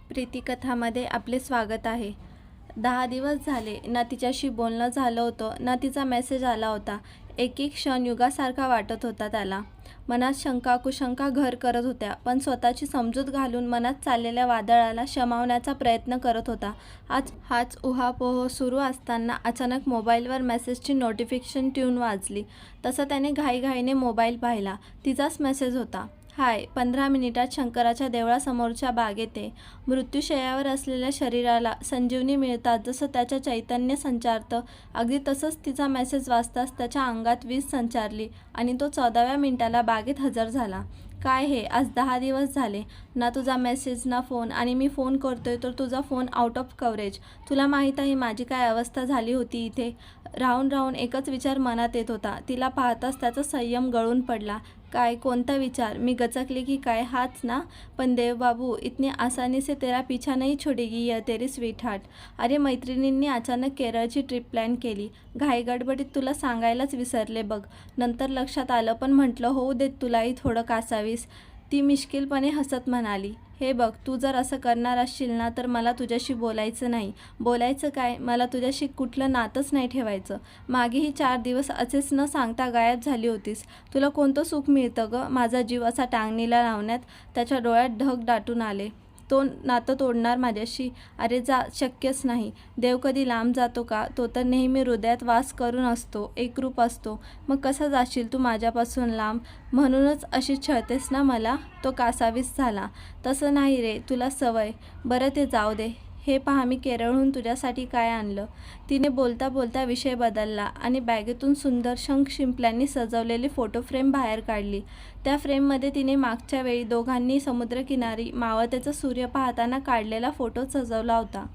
प्रीतिकथामध्ये आपले स्वागत आहे. 10 दिवस झाले ना तिच्याशी बोलणं झालं होतं ना तिचा मेसेज आला होता. एक एक क्षण युगासारखा वाटत होता त्याला. मनात शंका कुशंका घर करत होत्या, पण स्वतःची समजूत घालून मनात चाललेल्या वादळाला शमावण्याचा प्रयत्न करत होता. आज हाच उहापोह सुरू असताना अचानक मोबाईलवर मेसेजची नोटिफिकेशन ट्यून वाजली. तसं त्याने घाईघाईने मोबाईल पाहिला. तिचाच मेसेज होता. हाय, 15 मिनिटात शंकराच्या देवळासमोरच्या बागेत आहे. मृत्यूशय्यावर असलेल्या शरीराला संजीवनी मिळतात जसं त्याच्या चैतन्य संचारतं, अगदी तसंच तिचा मेसेज वाचताच त्याच्या अंगात वीज संचारली आणि तो 14व्या मिनिटाला बागेत हजर झाला. काय हे, आज 10 दिवस झाले ना तुझा मेसेज ना फोन, आणि मी फोन करतोय तर तुझा फोन आउट ऑफ कव्हरेज. तुला माहीत आहे माझी काय अवस्था झाली होती इथे. राहून राहून एकच विचार मनात येत होता. तिला पाहताच त्याचा संयम गळून पडला. काय, कोणता विचार? मी गचकले की काय? हाच ना. पण देव बाबू, इतनी आसानी से तेरा पीछा नहीं छोडेगी यह तेरी स्वीट हार्ट. अरे, मैत्रिणींनी अचानक केरळची ट्रिप प्लॅन केली. घाई गडबडीत तुला सांगायलाच विसरले बघ. नंतर लक्षात आलं, पण म्हटलं होऊ देत तुलाही थोडं कासावीस. ती मिश्किलपणे हसत म्हणाली, हे बघ, तू जर असं करणार असशील ना तर मला तुझ्याशी बोलायचं नाही. बोलायचं काय, मला तुझ्याशी कुठलं नातंच नाही ठेवायचं. मागेही 4 दिवस असेच न सांगता गायब झाली होतीस. तुला कोणतं सुख मिळतं गं माझा जीव असा टांगणीला लावण्यात? त्याच्या डोळ्यात ढग दाटून आले. तो नातं तोडणार माझ्याशी? अरे जा, शक्यच नाही. देव कधी लांब जातो का? तो तर नेहमी हृदयात वास करून असतो, एकरूप असतो. मग कसा जाशील तू माझ्यापासून लांब? म्हणूनच अशी छळतेस ना मला? तो कासावीस झाला. तसं नाही रे, तुला सवय. बरं ते जाऊ दे. हे पहा, मी केरळहून तुझ्यासाठी काय आणलं. तिने बोलता बोलता विषय बदलला आणि बॅगेतून सुंदर शंख शिंपल्यांनी सजवलेली फोटो फ्रेम बाहेर काढली. त्या फ्रेममध्ये तिने मागच्या वेळी दोघांनी समुद्रकिनारी मावळत्याचा सूर्य पाहताना काढलेला फोटो सजवला होता.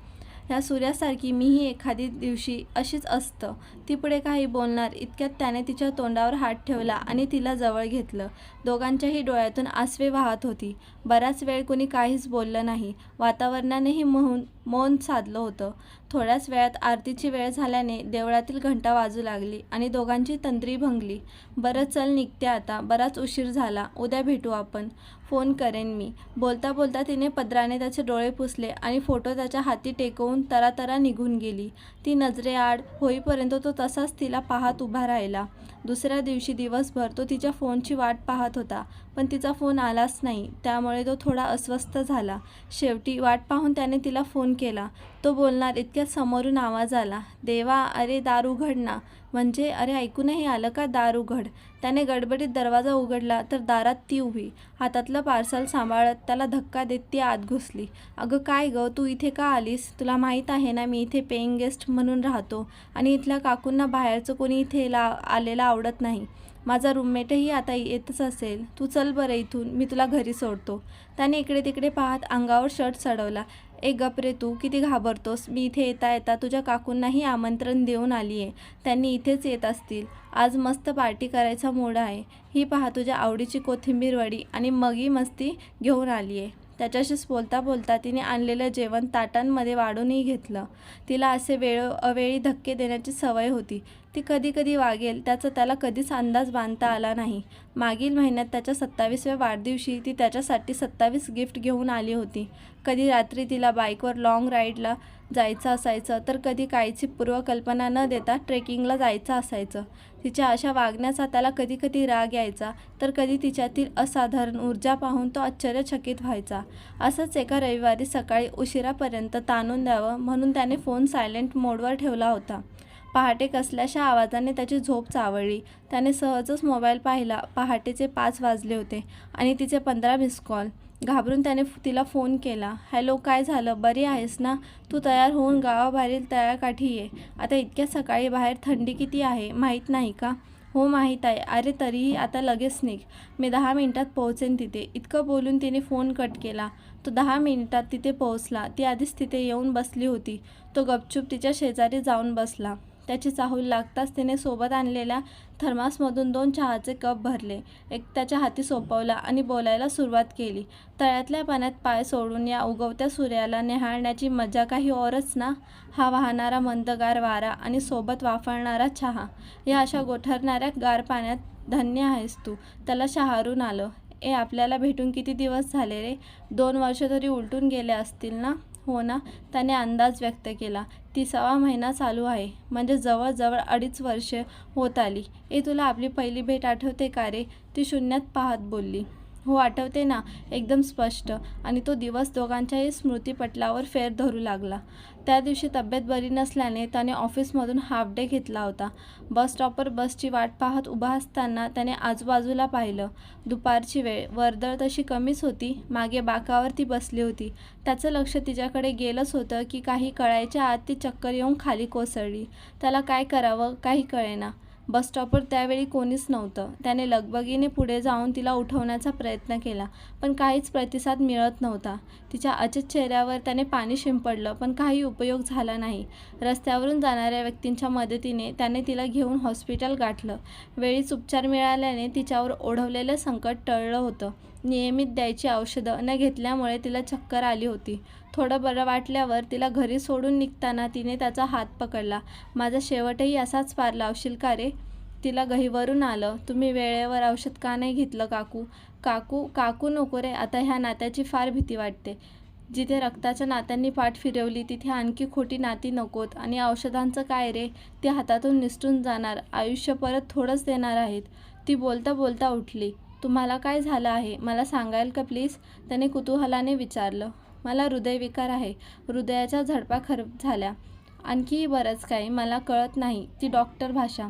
ह्या सूर्यासारखी मीही एखादी दिवशी अशीच असतं. ती पुढे काही बोलणार इतक्यात त्याने तिच्या तोंडावर हात ठेवला आणि तिला जवळ घेतलं. दोघांच्याही डोळ्यातून आसवे वाहत होती. बराच वेळ कोणी काहीच बोललं नाही. वातावरणानेही मौन साधलं होतं. थोड्याच वेळात आरतीची वेळ झाल्याने देवळातील घंटा वाजू लागली आणि दोघांची तंद्री भंगली. बरं चल, निघते आता. बराच उशीर झाला. उद्या भेटू आपण. फोन करेन मी. बोलता बोलता तिने पदराने त्याचे डोळे पुसले आणि फोटो त्याच्या हाती टेकवून तरातरा निघून गेली. ती नजरेआड होईपर्यंत तो तसाच तिला पाहत उभा राहिला. दुसऱ्या दिवशी दिवसभर तो तिच्या फोनची वाट पाहत होता, पण तिचा फोन आलाच नाही. त्यामुळे तो थोडा अस्वस्थ झाला. शेवटी वाट पाहून त्याने तिला फोन केला. तो बोलणार इतक्यात समोरून आवाज आला, देवा, अरे दार उघड ना. म्हणजे अरे, ऐकूनही आलं का? दार उघड. त्याने गडबडीत दरवाजा उघडला तर दारात ती उभी. हातातलं पार्सल सांभाळत त्याला धक्का देत ती आत घुसली. अगं काय गं, तू इथे का आलीस? तुला माहीत आहे ना मी इथे पेईंग गेस्ट म्हणून राहतो आणि इथल्या काकूंना बाहेरचं कोणी इथे आलेलं आवडत नाही. माझा रूममेटही आता येतच असेल. तू चल बरं इथून, मी तुला घरी सोडतो. त्याने इकडे तिकडे पाहत अंगावर शर्ट चढवला. ए गप रे तू, किती घाबरतोस? मी इथे येता येता तुझ्या काकूंनाही आमंत्रण देऊन आली आहे. त्यांनी इथेच येत असतील. आज मस्त पार्टी करायचा मूड आहे. ही पहा, तुझ्या आवडीची कोथिंबीर वडी आणि मगी मस्ती घेऊन आली आहे. त्याच्याशीच बोलता बोलता तिने आणलेलं जेवण ताटांमध्ये वाढूनही घेतलं. तिला असे अवेळी धक्के देण्याची सवय होती. ती कधी कधी वागेल त्याचा त्याला कधीच अंदाज बांधता आला नाही. मागील महिन्यात त्याच्या 27व्या वाढदिवशी ती त्याच्यासाठी 27 गिफ्ट घेऊन आली होती. कधी रात्री तिला बाईकवर लाँग राईडला जायचं असायचं, तर कधी काहीची पूर्वकल्पना न देता ट्रेकिंगला जायचं असायचं. तिच्या अशा वागण्याचा त्याला कधी कधी राग यायचा, तर कधी तिच्यातील असाधारण ऊर्जा पाहून तो आश्चर्यचकित व्हायचा. असंच एका रविवारी सकाळी उशिरापर्यंत ताणून द्यावं म्हणून त्याने फोन सायलेंट मोडवर ठेवला होता. पहाटे कसल्याशा आवाजाने त्याची झोप चावळली. त्याने सहजच मोबाईल पाहिला. पहाटेचे 5 वाजले होते आणि तिचे 15 मिस कॉल. घाबरून त्याने तिला फोन केला. हॅलो, काय झालं? बरी आहेस ना? तू तयार होऊन गावाबाहेरील तळ्याकाठी ये. आता इतक्या सकाळी बाहेर थंडी किती आहे माहीत नाही का? हो माहीत आहे. अरे तरीही आता लगेच निघ. मी 10 मिनिटात पोहोचेन तिथे. इतकं बोलून तिने फोन कट केला. तो 10 मिनिटात तिथे पोहोचला. ती आधीच तिथे येऊन बसली होती. तो गपचूप तिच्या शेजारी जाऊन बसला. त्याची चाहूल लागताच तिने सोबत आणलेल्या थर्मासमधून 2 चहाचे कप भरले. एक त्याच्या हाती सोपवला आणि बोलायला सुरुवात केली. तळ्यातल्या पाण्यात पाय सोडून या उगवत्या सूर्याला निहाळण्याची मजा काही औरच ना. हा वाहणारा मंदगार वारा आणि सोबत वाफळणारा चहा, या अशा गोठरणाऱ्या गार पाण्यात धन्य आहेस तू. त्याला शहारून आलं. आपल्याला भेटून किती दिवस झाले रे? 2 वर्ष तरी उलटून गेले असतील ना? हो ना, त्याने अंदाज व्यक्त केला. 30वा महिना चालू आहे, म्हणजे जवळजवळ 2.5 वर्षे होत आली. तुला आपली पहिली भेट आठवते का रे? ती शून्यात पाहत बोलली. हो आठवते ना, एकदम स्पष्ट. आणि तो दिवस दोघांच्याही स्मृतिपटलावर फेर धरू लागला. त्या दिवशी तब्येत बरी नसल्याने त्याने ऑफिसमधून हाफ डे घेतला होता. बस स्टॉपवर बसची वाट पाहत उभा असताना त्याने आजूबाजूला पाहिलं. दुपारची वेळ, वर्दळ तशी कमीच होती. मागे बाकावर ती बसली होती. त्याचं लक्ष तिच्याकडे गेलंच होतं की काही कळायच्या आत ती चक्कर येऊन खाली कोसळली. त्याला काय करावं काही कळेना. बस स्टॉपवर त्यावेळी कोणीच नव्हतं. त्याने लगबगीने पुढे जाऊन तिला उठवण्याचा प्रयत्न केला, पण काहीच प्रतिसाद मिळत नव्हता. तिच्या अचेत चेहऱ्यावर त्याने पाणी शिंपडलं, पण काही उपयोग झाला नाही. रस्त्यावरून जाणाऱ्या व्यक्तींच्या मदतीने त्याने तिला घेऊन हॉस्पिटल गाठलं. वेळीच उपचार मिळाल्याने तिच्यावर ओढवलेलं संकट टळलं होतं. नियमित द्यायची औषधं न घेतल्यामुळे तिला चक्कर आली होती. थोडं बरं वाटल्यावर तिला घरी सोडून निघताना तिने त्याचा हात पकडला. माझा शेवटही असाच पार लावशील का रे? तिला गहिवरून आलं. तुम्ही वेळेवर औषध का नाही घेतलं काकू? काकू नको रे, आता ह्या नात्याची फार भीती वाटते. जिथे रक्ताच्या नात्यांनी पाठ फिरवली तिथे आणखी खोटी नाती नकोत. आणि औषधांचं काय रे? ती हातातून निसटून जाणार, आयुष्य परत थोडंच देणार आहेत. ती बोलता बोलता उठली. तुम्हाला काय झालं आहे? मला सांगाल का प्लीज? त्याने कुतूहलाने विचारलं. मला हृदयविकार आहे. हृदयाच्या झडपा खराब झाल्या. आणखीही बरंच काही मला कळत नाही. ती डॉक्टर भाषा.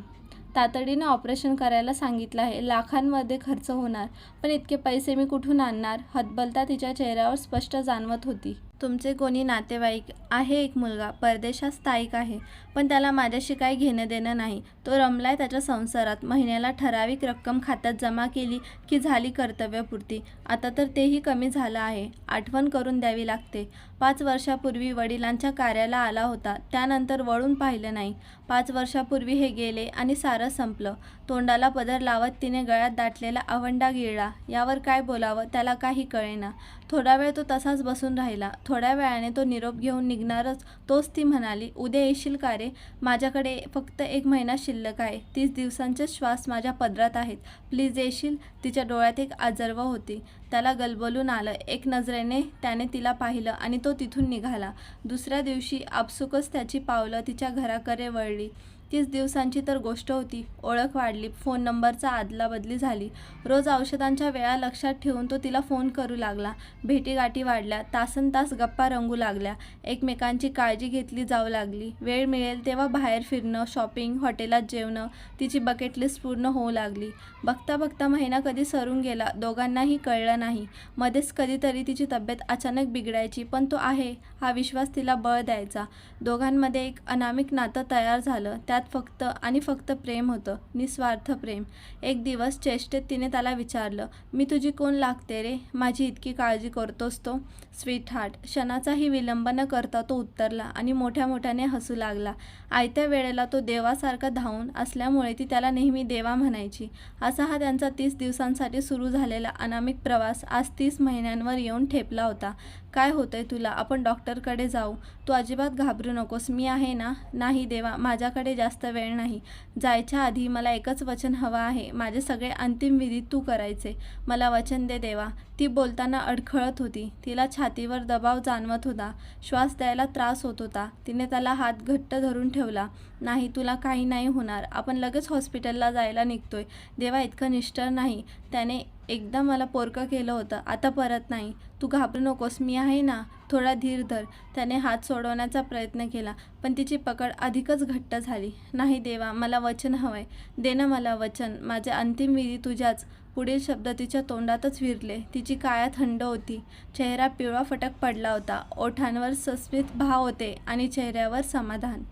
तातडीनं ऑपरेशन करायला सांगितलं आहे. लाखांमध्ये खर्च होणार. पण इतके पैसे मी कुठून आणणार? हतबलता तिच्या चेहऱ्यावर स्पष्ट जाणवत होती. तुमचे कोणी नातेवाईक? आहे एक मुलगा, परदेशात स्थायिक आहे. पण त्याला माझ्याशी काही घेणं देणं नाही. तो रमलाय त्याच्या संसारात. महिन्याला ठराविक रक्कम खात्यात जमा केली की झाली कर्तव्यपूर्ती. आता तर तेही कमी झालं आहे. आठवण करून द्यावी लागते. 5 वर्षापूर्वी वडिलांच्या कार्याला आला होता. त्यानंतर वळून पाहिलं नाही. 5 वर्षापूर्वी हे गेले आणि सारं संपलं. तोंडाला पदर लावत तिने गळ्यात दाटलेला आवंडा गिळला. यावर काय बोलावं त्याला काही कळेना. थोडा वेळ तो तसाच बसून राहिला. थोड्या वेळाने तो निरोप घेऊन निघणारच तोच ती म्हणाली, उद्या येशील का रे? माझ्याकडे फक्त 1 महिना शिल्लक आहे. 30 दिवसांचे श्वास माझ्या पदरात आहेत. प्लीज येशील? तिच्या डोळ्यात एक आजर्व होती. त्याला गलबलून आलं. एक नजरेने त्याने तिला पाहिलं आणि तो तिथून निघाला. दुसऱ्या दिवशी आपसुकच त्याची पावलं तिच्या घराकडे वळली. 30 दिवसांची तर गोष्ट होती. ओळख वाढली. फोन नंबरचा आदलाबदली झाली. रोज औषधांच्या वेळा लक्षात ठेवून तो तिला फोन करू लागला. भेटीगाठी वाढल्या. तासनतास गप्पा रंगू लागल्या. एकमेकांची काळजी घेतली जाऊ लागली. वेळ मिळेल तेव्हा बाहेर फिरणं, शॉपिंग, हॉटेलात जेवणं. तिची बकेट लिस्ट पूर्ण होऊ लागली. बघता बघता महिना कधी सरून गेला दोघांनाही कळलं नाही. मध्येच कधीतरी तिची तब्येत अचानक बिघडायची, पण तो आहे हा विश्वास तिला बळ द्यायचा. दोघांमध्ये एक अनामिक नातं तयार झालं. त्यात फक्त आणि फक्त प्रेम होतं. निस्वार्थ प्रेम. एक दिवस चेष्टेत तिने त्याला विचारलं, मी तुझी कोण लागते रे? माझी इतकी काळजी करतोस तो? Sweet heart. क्षणाचाही विलंब न करता तो उत्तरला आणि मोठ्या मोठ्याने हसू लागला. आयत्या वेळेला तो देवासारखा धावून असल्यामुळे ती त्याला नेहमी देवा म्हणायची. असा हा त्यांचा 30 दिवसांसाठी सुरू झालेला अनामिक प्रवास आज 30 महिन्यांवर येऊन ठेपला होता. काय होतंय तुला? आपण डॉक्टरकडे जाऊ. तू अजिबात घाबरू नकोस. मी आहे ना? नाही देवा, माझ्याकडे जास्त वेळ नाही. जायच्या आधी मला एकच वचन हवं आहे. माझे सगळे अंतिम विधी तू करायचे. मला वचन दे देवा. ती बोलताना अडखळत होती. तिला छातीवर दबाव जाणवत होता. श्वास द्यायला त्रास होत होता. तिने त्याला हात घट्ट धरून ठेवला. नाही, तुला काही नाही होणार. आपण लगेच हॉस्पिटलला जायला निघतोय. देवा इतकं निष्ठुर नाही. त्याने एकदा मला पोरकं केलं होतं, आता परत नाही. तू घाबरू नकोस. मी आहे ना? थोडा धीर धर. त्याने हात सोडवण्याचा प्रयत्न केला, पण तिची पकड अधिकच घट्ट झाली. नाही देवा, मला वचन हवंय. दे ना मला वचन. माझे अंतिम विधी तुझ्याच. पुढील शब्द तिच्या तोंडातच विरले. तिची काया थंड होती. चेहरा पिवळा फटक पडला होता. ओठांवर सस्मित भाव होते आणि चेहऱ्यावर समाधान.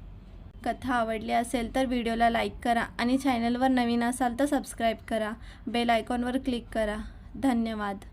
कथा आवडली असेल तर व्हिडिओला लाईक करा आणि चॅनलवर नवीन असाल तर सबस्क्राईब करा. बेल आयकॉनवर क्लिक करा. धन्यवाद.